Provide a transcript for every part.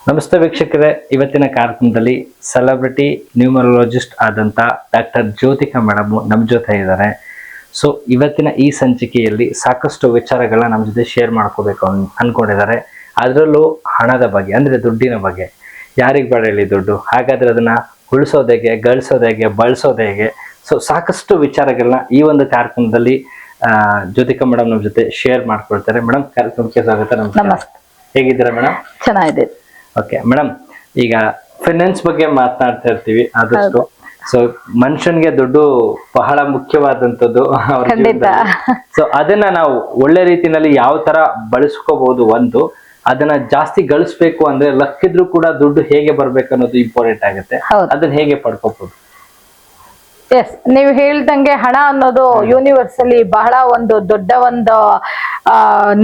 ನಮಸ್ತೆ ವೀಕ್ಷಕರೇ, ಇವತ್ತಿನ ಕಾರ್ಯಕ್ರಮದಲ್ಲಿ ಸೆಲೆಬ್ರಿಟಿ ನ್ಯೂಮರಾಲಜಿಸ್ಟ್ ಆದಂತ ಡಾಕ್ಟರ್ ಜ್ಯೋತಿಕಾ ಮೇಡಮ್ ನಮ್ಮ ಜೊತೆ ಇದ್ದಾರೆ. ಸೊ ಇವತ್ತಿನ ಈ ಸಂಚಿಕೆಯಲ್ಲಿ ಸಾಕಷ್ಟು ವಿಚಾರಗಳನ್ನ ನಮ್ಮ ಜೊತೆ ಶೇರ್ ಮಾಡ್ಕೋಬೇಕು ಅನ್ಕೊಂಡಿದ್ದಾರೆ. ಅದರಲ್ಲೂ ಹಣದ ಬಗ್ಗೆ, ಅಂದ್ರೆ ದುಡ್ಡಿನ ಬಗ್ಗೆ. ಯಾರಿಗೆ ಬೇಡ ಹೇಳಿ ದುಡ್ಡು, ಹಾಗಾದ್ರೆ ಅದನ್ನ ಉಳಿಸೋದು ಹೇಗೆ, ಗಳಿಸೋದು ಹೇಗೆ, ಬಳಸೋದು ಹೇಗೆ. ಸೊ ಸಾಕಷ್ಟು ವಿಚಾರಗಳನ್ನ ಈ ಒಂದು ಕಾರ್ಯಕ್ರಮದಲ್ಲಿ ಜ್ಯೋತಿಕಾ ಮೇಡಮ್ ನಮ್ಮ ಜೊತೆ ಶೇರ್ ಮಾಡ್ಕೊಳ್ತಾರೆ. ಮೇಡಮ್, ಕಾರ್ಯಕ್ರಮಕ್ಕೆ ಸ್ವಾಗತ. ನಮಸ್ತೆ. ಹೇಗಿದ್ದೀರಾ ಮೇಡಮ್? ಚೆನ್ನಾಗಿದೆ. ಓಕೆ ಮೇಡಮ್, ಈಗ ಫೈನಾನ್ಸ್ ಬಗ್ಗೆ ಮಾತನಾಡ್ತಾ ಇರ್ತೀವಿ ಆದಷ್ಟು. ಸೊ ಮನುಷ್ಯನ್ಗೆ ದುಡ್ಡು ಬಹಳ ಮುಖ್ಯವಾದಂತದ್ದು ಅವ್ರ ಜೀವನದಲ್ಲಿ. ಸೊ ಅದನ್ನ ನಾವು ಒಳ್ಳೆ ರೀತಿನಲ್ಲಿ ಯಾವ ತರ ಬಳಸ್ಕೋಬಹುದು, ಒಂದು ಅದನ್ನ ಜಾಸ್ತಿ ಗಳಿಸ್ಬೇಕು ಅಂದ್ರೆ ಲಕ್ ಇದ್ರೂ ಕೂಡ ದುಡ್ಡು ಹೇಗೆ ಬರ್ಬೇಕು ಅನ್ನೋದು ಇಂಪಾರ್ಟೆಂಟ್ ಆಗುತ್ತೆ. ಅದನ್ನ ಹೇಗೆ ಪಡ್ಕೋಬಹುದು? ಎಸ್, ನೀವು ಹೇಳ್ದಂಗೆ ಹಣ ಅನ್ನೋದು ಯೂನಿವರ್ಸಲ್ಲಿ ಬಹಳ ಒಂದು ದೊಡ್ಡ ಒಂದು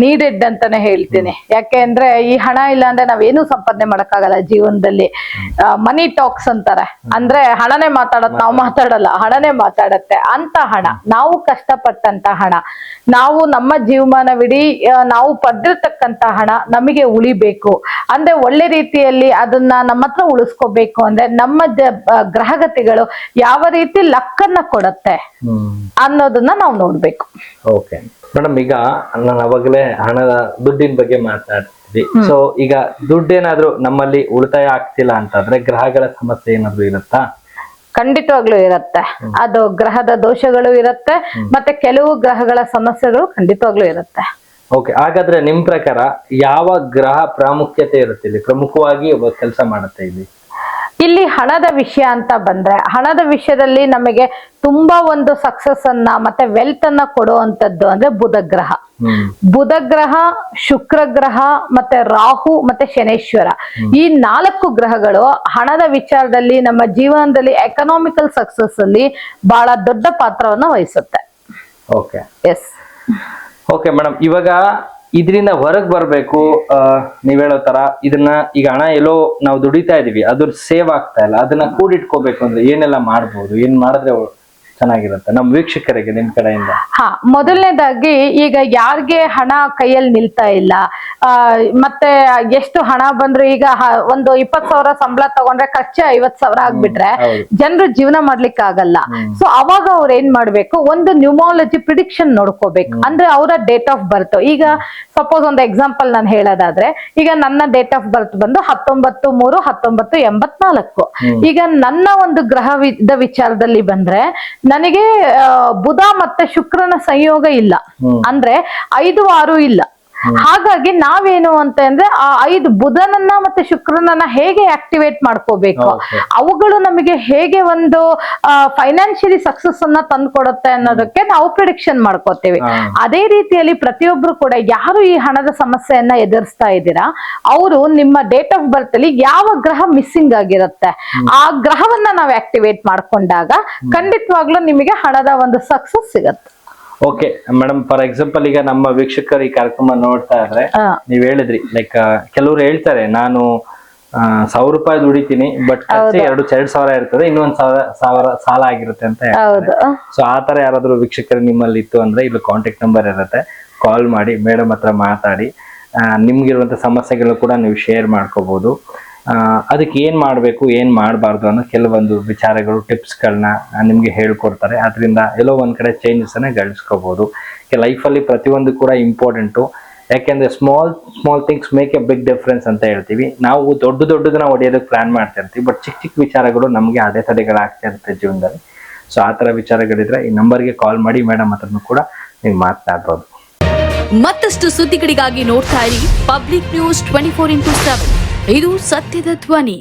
ನೀಡೆಡ್ ಅಂತಾನೆ ಹೇಳ್ತೀನಿ. ಯಾಕೆ ಅಂದ್ರೆ ಈ ಹಣ ಇಲ್ಲ ಅಂದ್ರೆ ನಾವೇನು ಸಂಪಾದನೆ ಮಾಡಕ್ಕಾಗಲ್ಲ ಜೀವನದಲ್ಲಿ. ಮನಿ ಟಾಕ್ಸ್ ಅಂತಾರೆ, ಅಂದ್ರೆ ಹಣನೇ ಮಾತಾಡತ್ತೆ, ನಾವು ಮಾತಾಡಲ್ಲ, ಹಣನೇ ಮಾತಾಡತ್ತೆ. ಅಂತ ಹಣ, ನಾವು ಕಷ್ಟಪಟ್ಟಂತ ಹಣ, ನಾವು ನಮ್ಮ ಜೀವಮಾನವಿಡೀ ನಾವು ಪಡೆದಿರ್ತಕ್ಕಂತ ಹಣ ನಮಗೆ ಉಳಿಬೇಕು ಅಂದ್ರೆ ಒಳ್ಳೆ ರೀತಿಯಲ್ಲಿ ಅದನ್ನ ನಮ್ಮ ಹತ್ರ ಉಳಿಸ್ಕೋಬೇಕು ಅಂದ್ರೆ ನಮ್ಮ ಗ್ರಹಗತಿಗಳು ಯಾವ ರೀತಿ ಲಕ್ಕನ್ನ ಕೊಡತ್ತೆ ಅನ್ನೋದನ್ನ ನಾವು ನೋಡ್ಬೇಕು. ಓಕೆ ಮೇಡಮ್, ಈಗ ನಾನು ಅವಾಗಲೇ ಹಣದ ದುಡ್ಡಿನ ಬಗ್ಗೆ ಮಾತಾಡ್ತಿದ್ವಿ. ಸೊ ಈಗ ದುಡ್ಡೇನಾದ್ರೂ ನಮ್ಮಲ್ಲಿ ಉಳಿತಾಯ ಆಗ್ತಿಲ್ಲ ಅಂತಂದ್ರೆ ಗ್ರಹಗಳ ಸಮಸ್ಯೆ ಏನಾದ್ರು ಇರುತ್ತಾ? ಖಂಡಿತವಾಗ್ಲೂ ಇರತ್ತೆ. ಅದು ಗ್ರಹದ ದೋಷಗಳು ಇರತ್ತೆ, ಮತ್ತೆ ಕೆಲವು ಗ್ರಹಗಳ ಸಮಸ್ಯೆಗಳು ಖಂಡಿತವಾಗ್ಲೂ ಇರತ್ತೆ. ಓಕೆ, ಹಾಗಾದ್ರೆ ನಿಮ್ ಪ್ರಕಾರ ಯಾವ ಗ್ರಹ ಪ್ರಾಮುಖ್ಯತೆ ಇರುತ್ತೆ ಇಲ್ಲಿ, ಪ್ರಮುಖವಾಗಿ ಕೆಲಸ ಮಾಡುತ್ತೆ ಇಲ್ಲಿ ಹಣದ ವಿಷಯ ಅಂತ ಬಂದ್ರೆ, ಹಣದ ವಿಷಯದಲ್ಲಿ ನಮಗೆ ತುಂಬಾ ಒಂದು ಸಕ್ಸಸ್ ಅನ್ನ ಮತ್ತೆ ವೆಲ್ತ್ ಅನ್ನ ಕೊಡುವಂತದ್ದು ಅಂದ್ರೆ ಬುಧ ಗ್ರಹ. ಬುಧ ಗ್ರಹ, ಶುಕ್ರ ಗ್ರಹ, ಮತ್ತೆ ರಾಹು, ಮತ್ತೆ ಶನೇಶ್ವರ. ಈ 4 ಗ್ರಹಗಳು ಹಣದ ವಿಚಾರದಲ್ಲಿ ನಮ್ಮ ಜೀವನದಲ್ಲಿ ಎಕನಾಮಿಕಲ್ ಸಕ್ಸಸ್ ಅಲ್ಲಿ ಬಹಳ ದೊಡ್ಡ ಪಾತ್ರವನ್ನ ವಹಿಸುತ್ತೆ. Okay, S. ಓಕೆ ಮೇಡಮ್, ಇವಾಗ ಇದರಿಂದ ಹೊರಗ್ ಬರ್ಬೇಕು, ನೀವ್ ಹೇಳೋ ತರ ಇದನ್ನ ಈಗ ಹಣ ಎಲ್ಲೋ ನಾವು ದುಡಿತಾ ಇದೀವಿ, ಅದ್ರ ಸೇವ್ ಆಗ್ತಾ ಇಲ್ಲ, ಅದನ್ನ ಕೂಡಿಟ್ಕೋಬೇಕು ಅಂದ್ರೆ ಏನೆಲ್ಲ ಮಾಡ್ಬೋದು, ಏನ್ ಮಾಡಿದ್ರೆ ಚೆನ್ನಾಗಿರುತ್ತೆ ನಮ್ಮ ವೀಕ್ಷಕರಿಗೆ ನಿಮ್ ಕಡೆಯಿಂದ? ಮೊದಲನೇದಾಗಿ ಈಗ ಯಾರಿಗೆ ಹಣ ಕೈಯಲ್ಲಿ ನಿಲ್ತಾ ಇಲ್ಲ, ಮತ್ತೆ ಎಷ್ಟು ಹಣ ಬಂದ್ರು, ಈಗ ಒಂದು 20,000 ಸಂಬಳ ತಗೊಂಡ್ರೆ ಖರ್ಚು 50,000 ಆಗ್ಬಿಟ್ರೆ ಜನರು ಜೀವನ ಮಾಡ್ಲಿಕ್ಕೆ ಆಗಲ್ಲ. ಸೊ ಅವಾಗ ಅವ್ರು ಏನ್ ಮಾಡ್ಬೇಕು, ಒಂದು ನ್ಯೂಮಾಲಜಿ ಪ್ರಿಡಿಕ್ಷನ್ ನೋಡ್ಕೋಬೇಕು. ಅಂದ್ರೆ ಅವರ ಡೇಟ್ ಆಫ್ ಬರ್ತ್. ಈಗ ಸಪೋಸ್ ಒಂದು ಎಕ್ಸಾಂಪಲ್ ನಾನು ಹೇಳೋದಾದ್ರೆ, ಈಗ ನನ್ನ ಡೇಟ್ ಆಫ್ ಬರ್ತ್ ಬಂದು 19/3/1984. ಈಗ ನನ್ನ ಒಂದು ಗ್ರಹದ ವಿಚಾರದಲ್ಲಿ ಬಂದ್ರೆ ನನಗೆ ಬುಧ ಮತ್ತೆ ಶುಕ್ರನ ಸಂಯೋಗ ಇಲ್ಲ, ಅಂದ್ರೆ 5-6 ಇಲ್ಲ. ಹಾಗಾಗಿ ನಾವೇನು ಅಂತ ಅಂದ್ರೆ ಆ 5 ಬುಧನನ್ನ ಮತ್ತೆ ಶುಕ್ರನನ್ನ ಹೇಗೆ ಆಕ್ಟಿವೇಟ್ ಮಾಡ್ಕೋಬೇಕು, ಅವುಗಳು ನಮಗೆ ಹೇಗೆ ಒಂದು ಫೈನಾನ್ಷಿಯಲಿ ಸಕ್ಸಸ್ ಅನ್ನ ತಂದ್ಕೊಡುತ್ತೆ ಅನ್ನೋದಕ್ಕೆ ನಾವು ಪ್ರಿಡಿಕ್ಷನ್ ಮಾಡ್ಕೋತೀವಿ. ಅದೇ ರೀತಿಯಲ್ಲಿ ಪ್ರತಿಯೊಬ್ರು ಕೂಡ ಯಾರು ಈ ಹಣದ ಸಮಸ್ಯೆಯನ್ನ ಎದುರಿಸ್ತಾ ಇದ್ದೀರಾ, ಅವರು ನಿಮ್ಮ ಡೇಟ್ ಆಫ್ ಬರ್ತ್ ಅಲ್ಲಿ ಯಾವ ಗ್ರಹ ಮಿಸ್ಸಿಂಗ್ ಆಗಿರುತ್ತೆ ಆ ಗ್ರಹವನ್ನ ನಾವು ಆಕ್ಟಿವೇಟ್ ಮಾಡ್ಕೊಂಡಾಗ ಖಂಡಿತವಾಗ್ಲೂ ನಿಮಗೆ ಹಣದ ಒಂದು ಸಕ್ಸಸ್ ಸಿಗತ್ತೆ. ಓಕೆ ಮೇಡಮ್, ಫಾರ್ ಎಕ್ಸಾಂಪಲ್ ಈಗ ನಮ್ಮ ವೀಕ್ಷಕರು ಈ ಕಾರ್ಯಕ್ರಮ ನೋಡ್ತಾ ಇದ್ರೆ, ನೀವ್ ಹೇಳಿದ್ರಿ ಲೈಕ್ ಕೆಲವ್ರು ಹೇಳ್ತಾರೆ ನಾನು 1,000 ರೂಪಾಯಿ ದುಡಿತೀನಿ, ಬಟ್ ಖರ್ಚು 2,000 ಇರ್ತದೆ, ಇನ್ನೊಂದ್ 1,000 ಸಾಲ ಆಗಿರುತ್ತೆ ಅಂತ ಹೇಳ್ತಾರೆ. ಸೊ ಆತರ ಯಾರಾದ್ರೂ ವೀಕ್ಷಕರು ನಿಮ್ಮಲ್ಲಿ ಇತ್ತು ಅಂದ್ರೆ ಇಲ್ಲಿ ಕಾಂಟ್ಯಾಕ್ಟ್ ನಂಬರ್ ಇರುತ್ತೆ, ಕಾಲ್ ಮಾಡಿ ಮೇಡಮ್ ಹತ್ರ ಮಾತಾಡಿ ನಿಮ್ಗಿರುವಂತ ಸಮಸ್ಯೆಗಳು ಕೂಡ ನೀವು ಶೇರ್ ಮಾಡ್ಕೋಬಹುದು. ಅದಕ್ಕೆ ಏನ್ ಮಾಡ್ಬೇಕು, ಏನ್ ಮಾಡಬಾರ್ದು ಅನ್ನೋ ಕೆಲವೊಂದು ವಿಚಾರಗಳು, ಟಿಪ್ಸ್ಗಳನ್ನ ನಿಮ್ಗೆ ಹೇಳ್ಕೊಡ್ತಾರೆ. ಅದರಿಂದ ಎಲ್ಲೋ ಒಂದ್ ಕಡೆ ಚೇಂಜಸ್ ಅನ್ನ ಗಳಿಸ್ಕೋಬಹುದು. ಲೈಫಲ್ಲಿ ಪ್ರತಿಯೊಂದು ಕೂಡ ಇಂಪಾರ್ಟೆಂಟು. ಯಾಕೆಂದ್ರೆ small things make a big difference ಅಂತ ಹೇಳ್ತೀವಿ. ನಾವು ದೊಡ್ಡದನ್ನ ಹೊಡೆಯೋದಕ್ಕೆ ಪ್ಲಾನ್ ಮಾಡ್ತಾ ಇರ್ತೀವಿ, ಬಟ್ ಚಿಕ್ಕ ವಿಚಾರಗಳು ನಮ್ಗೆ ಅಡೆತಡೆಗಳಾಗ್ತಾ ಇರುತ್ತೆ ಜೀವನದಲ್ಲಿ. ಸೊ ಆ ತರ ವಿಚಾರಗಳಿದ್ರೆ ಈ ನಂಬರ್ಗೆ ಕಾಲ್ ಮಾಡಿ ಮೇಡಮ್ ಹತ್ರನೂ ಕೂಡ ನೀವು ಮಾತನಾಡ್ಬೋದು. ಮತ್ತಷ್ಟು ಸುದ್ದಿಗಳಿಗಾಗಿ ನೋಡ್ತಾ ಇರಿ ಪಬ್ಲಿಕ್ ನ್ಯೂಸ್ 24x7. ಇದು ಸತ್ಯದ ಧ್ವನಿ.